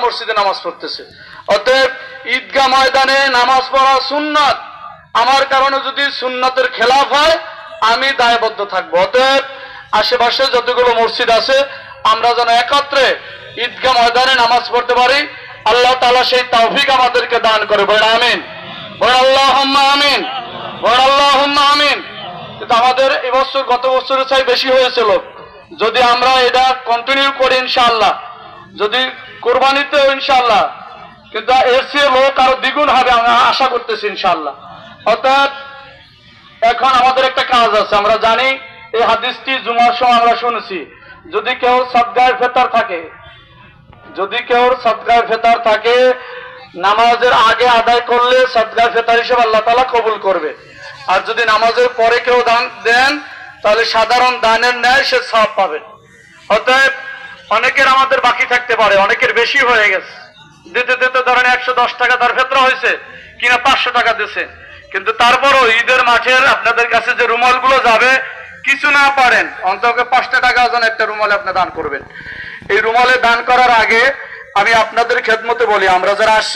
মসজিদে নামাজ পড়তেছে। অতএব ঈদগাহ ময়দানে নামাজ পড়া সুন্নাত, আমার কারণে যদি সুন্নাতের খেলাফ হয় আমি দায়বদ্ধ থাকবো। অতএব আশেপাশে যতগুলো মসজিদ আছে আমরা যেন একত্রে ঈদগাহ ময়দানে নামাজ পড়তে পারি, আল্লাহ তাআলা সেই তৌফিক আমাদেরকে দান করে। বলেন আমিন, বলেন আল্লাহুম্মা আমিন, বলেন আল্লাহুম্মা আমিন। কিন্তু আমাদের এবছর গত বছরের চাই বেশি হয়েছিল, যদি আমরা এটা কন্টিনিউ করি ইনশাআল্লাহ, যদি কোরবানিতে ইনশাআল্লাহ, কিন্তু এর চেয়ে লোক আরো দ্বিগুণ হবে আমরা আশা করতেছি ইনশাআল্লাহ। অর্থাৎ এখন আমাদের একটা কাজ আছে, আমরা জানি এই হাদিসটি জুমার সময় আমরা শুনেছি, যদি কেউ সাদগায়ে ফেতর থাকে, যদি কেউ সাদগায়ে ফেতর থাকে নামাজের আগে আদায় করলে সাদগায়ে ফেতর হিসেবে আল্লাহ তাআলা কবুল করবে। আর যদি নামাজের পরে কেউ দান দেন তাহলে সাধারণ দানের ন্যায় সে সওয়াব পাবে। অতএব অনেকের আমাদের বাকি থাকতে পারে, অনেকের বেশি হয়ে গেছে, দিতে দিতে ধরেন 110 টাকা তার ফেতরা হয়েছে কিনা 500 টাকা দিছে, কিন্তু তারপরও ঈদের মাঠের আপনাদের কাছে যে রুমালগুলো যাবে, কিছু না পারেন অন্তত 5 টাকা যেন একটা রুমালে আপনি দান করবেন। এই রুমালে দান করার আগে আমি আপনাদের খেদমতে বলি, আমরা যারা আসছি